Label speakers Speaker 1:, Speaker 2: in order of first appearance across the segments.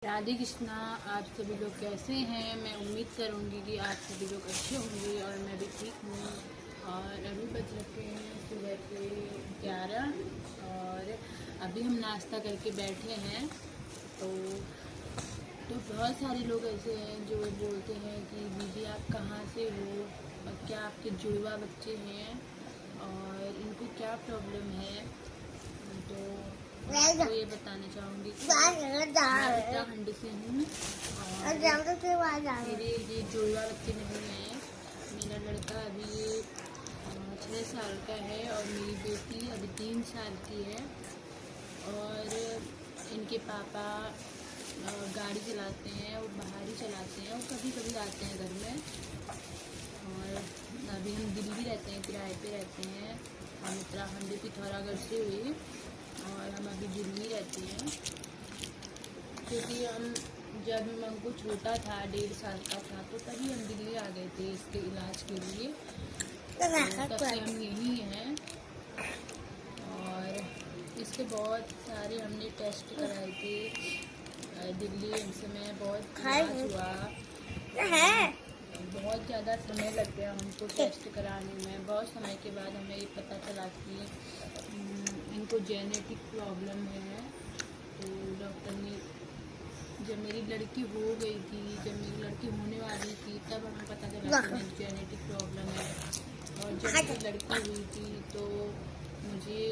Speaker 1: राधे कृष्णा। आप सभी लोग कैसे हैं? मैं उम्मीद करूंगी कि आप सभी लोग अच्छे होंगे और मैं भी ठीक हूँ। और अभी बज रखे हैं सुबह के 11 और अभी हम नाश्ता करके बैठे हैं। तो बहुत सारे लोग ऐसे हैं जो बोलते हैं कि दीदी आप कहाँ से हो और क्या आपके जुड़वा बच्चे हैं और इनको क्या प्रॉब्लम है। तो आपको ये बताना चाहूँगी कि मैं उत्तराखंड से हूँ और मेरे ये जुड़वा बच्चे नहीं हैं। मेरा लड़का अभी 6 साल का है और मेरी बेटी अभी 3 साल की है। और इनके पापा गाड़ी चलाते हैं और बाहर ही चलाते हैं और कभी कभी आते हैं घर में। और अभी हम दिल्ली रहते हैं, किराए पे रहते हैं। हम उत्तराखंड पिथौरागढ़ से हुए और हम अभी दिल्ली रहते हैं क्योंकि हम जब मंकू छोटा था 1.5 साल का था तो तभी हम दिल्ली आ गए थे इसके इलाज के लिए। तो तब से हम यहीं हैं और इसके बहुत सारे हमने टेस्ट कराए थे दिल्ली एम्स में। बहुत इलाज हुआ, बहुत ज़्यादा समय लग गया हमको टेस्ट कराने में। बहुत समय के बाद हमें ये पता चला कि इनको जेनेटिक प्रॉब्लम है। तो डॉक्टर ने जब मेरी लड़की हो गई थी, जब मेरी लड़की होने वाली थी तब हमें पता चला कि मेरी जेनेटिक प्रॉब्लम है। और जब मेरी लड़की हुई थी तो मुझे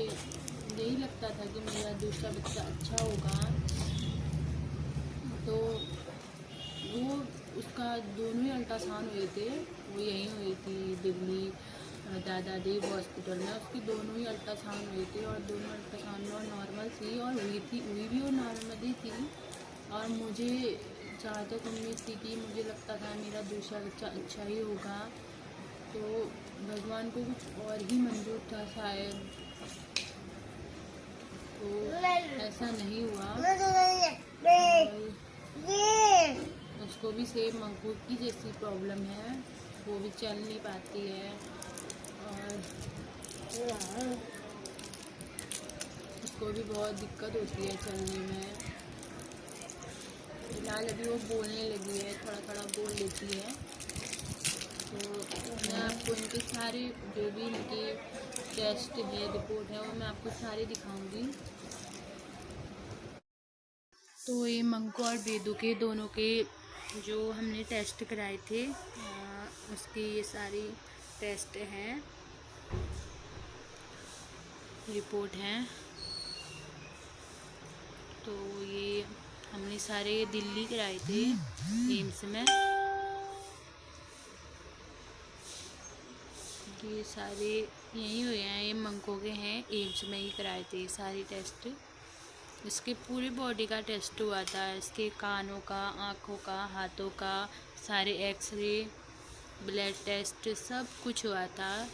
Speaker 1: यही लगता था कि मेरा दूसरा बच्चा अच्छा होगा। तो वो उसका दोनों ही अल्ट्रासाउंड हुए थे, वो यहीं हुई थी दिल्ली दादा देव हॉस्पिटल में। उसकी दोनों ही अल्ट्रासाउंड हुए थे और दोनों अल्ट्रासाउंड में नॉर्मल थी और हुई भी वो नॉर्मल ही थी। और मुझे जहाँ तक उम्मीद थी कि मुझे लगता था मेरा दूसरा बच्चा अच्छा ही होगा, तो भगवान को कुछ और ही मंजूर था शायद, तो ऐसा नहीं हुआ। उसको भी सेम मंकू की जैसी प्रॉब्लम है, वो भी चल नहीं पाती है और उसको भी बहुत दिक्कत होती है चलने में। फिलहाल अभी वो बोलने लगी है, थोड़ा थोड़ा बोल लेती है। तो मैं आपको इनके सारे जो भी इनके टेस्ट है, रिपोर्ट है, वो मैं आपको सारे दिखाऊंगी। तो ये मंकू और बेदू के दोनों के जो हमने टेस्ट कराए थे उसकी ये सारी टेस्ट हैं, रिपोर्ट हैं। तो ये हमने सारे दिल्ली कराए थे एम्स में। ये सारे यहीं हुए हैं, ये मंकू के हैं, एम्स में ही कराए थे सारी टेस्ट। इसके पूरी बॉडी का टेस्ट हुआ था, इसके कानों का, आँखों का, हाथों का, सारे एक्सरे, ब्लड टेस्ट सब कुछ हुआ था।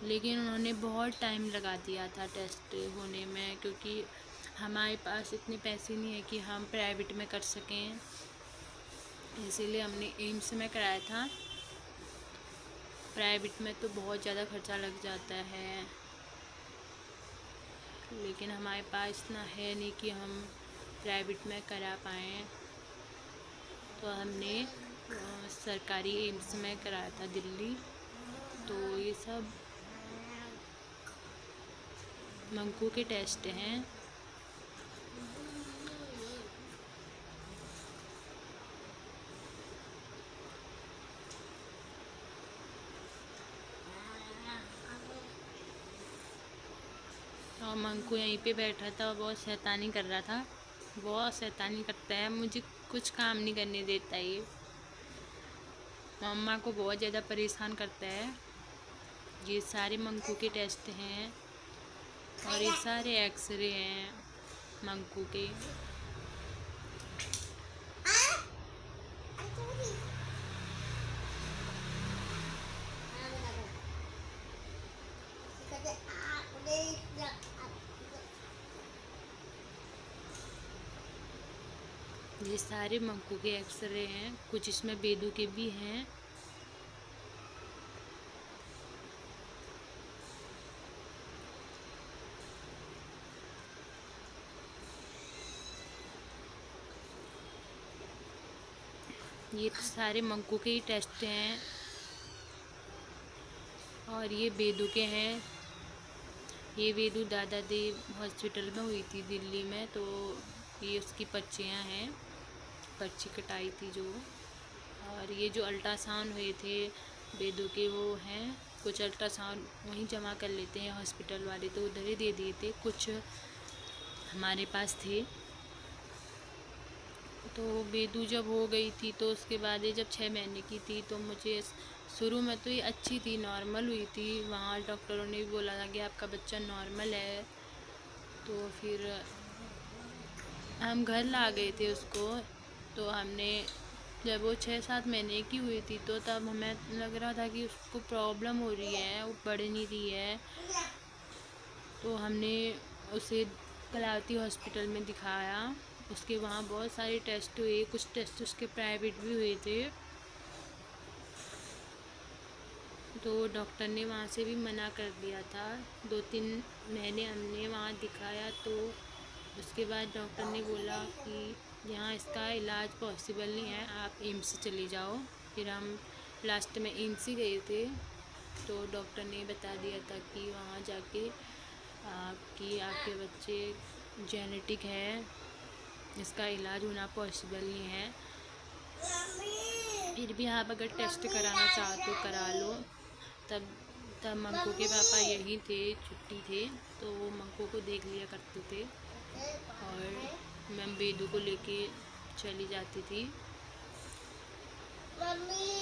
Speaker 1: लेकिन उन्होंने बहुत टाइम लगा दिया था टेस्ट होने में, क्योंकि हमारे पास इतने पैसे नहीं है कि हम प्राइवेट में कर सकें, इसीलिए हमने एम्स में कराया था। प्राइवेट में तो बहुत ज़्यादा खर्चा लग जाता है, लेकिन हमारे पास इतना है नहीं कि हम प्राइवेट में करा पाएँ। तो हमने सरकारी एम्स में कराया था दिल्ली। तो ये सब मंकू के टेस्ट हैं। और मंकू यहीं पे बैठा था और बहुत शैतानी कर रहा था, बहुत शैतानी करता है, मुझे कुछ काम नहीं करने देता ये, मम्मा को बहुत ज़्यादा परेशान करता है। ये सारे मंकू के टेस्ट हैं और ये सारे एक्सरे हैं मंकू के। ये सारे मंकू के एक्सरे हैं, कुछ इसमें बेदू के भी हैं। ये सारे मंकू के ही टेस्ट हैं और ये बेदू के हैं। ये बेदू दादा देव हॉस्पिटल में हुई थी दिल्ली में, तो ये उसकी पर्चियाँ हैं, पर्ची कटाई थी जो। और ये जो अल्ट्रासाउंड हुए थे बेदू के वो हैं, कुछ अल्ट्रासाउंड वहीं जमा कर लेते हैं हॉस्पिटल वाले, तो उधर ही दे दिए थे, कुछ हमारे पास थे। तो बेदू जब हो गई थी तो उसके बाद ये जब 6 महीने की थी तो मुझे शुरू में तो ये अच्छी थी, नॉर्मल हुई थी। वहाँ डॉक्टरों ने भी बोला था कि आपका बच्चा नॉर्मल है। तो फिर हम घर ला गए थे उसको। तो हमने जब वो 6-7 महीने की हुई थी तो तब हमें लग रहा था कि उसको प्रॉब्लम हो रही है, वो बढ़ नहीं रही है। तो हमने उसे कलावती हॉस्पिटल में दिखाया। उसके वहाँ बहुत सारे टेस्ट हुए, कुछ टेस्ट उसके प्राइवेट भी हुए थे। तो डॉक्टर ने वहाँ से भी मना कर दिया था। 2-3 महीने हमने वहाँ दिखाया, तो उसके बाद डॉक्टर ने बोला कि यहाँ इसका इलाज पॉसिबल नहीं है, आप एम्स चले जाओ। फिर हम लास्ट में एम्स ही गए थे। तो डॉक्टर ने बता दिया था कि वहाँ जाके आपके बच्चे जेनेटिक है, इसका इलाज होना पॉसिबल नहीं है। फिर भी आप अगर टेस्ट कराना चाहो तो करा लो। तब मंकू के पापा यहीं थे, छुट्टी थे, तो वो मंकू को देख लिया करते थे और मैं बेदू को लेके चली जाती थी। मम्मी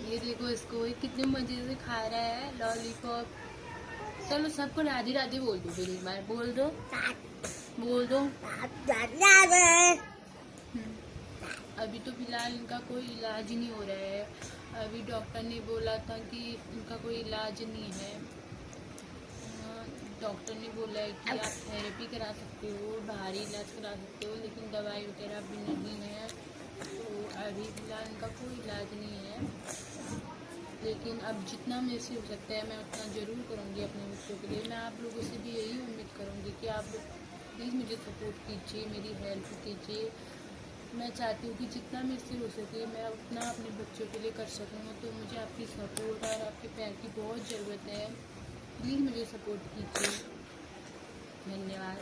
Speaker 1: ये देखो इसको, ये कितने मजे से खा रहा है लॉलीपॉप। चलो सबको राधे राधे बोल दो, फिर एक बार बोल दो, बोल दो। अभी तो फिलहाल इनका कोई इलाज नहीं हो रहा है। अभी डॉक्टर ने बोला था कि इनका कोई इलाज नहीं है। डॉक्टर ने बोला है कि आप थेरेपी करा सकते हो, बाहरी इलाज करा सकते हो, लेकिन दवाई वगैरह भी नहीं है। तो अभी फिलहाल इनका कोई इलाज नहीं है, लेकिन अब जितना मेरे से हो सकता है मैं उतना ज़रूर करूँगी अपने बच्चों के लिए। मैं आप लोगों से भी यही उम्मीद करूँगी कि आप लोग प्लीज़ मुझे सपोर्ट कीजिए, मेरी हेल्प कीजिए। मैं चाहती हूँ कि जितना मेरे से हो सके मैं उतना अपने बच्चों के लिए कर सकूँ। तो मुझे आपकी सपोर्ट और आपके प्यार की बहुत ज़रूरत है। प्लीज़ मुझे सपोर्ट कीजिए। धन्यवाद।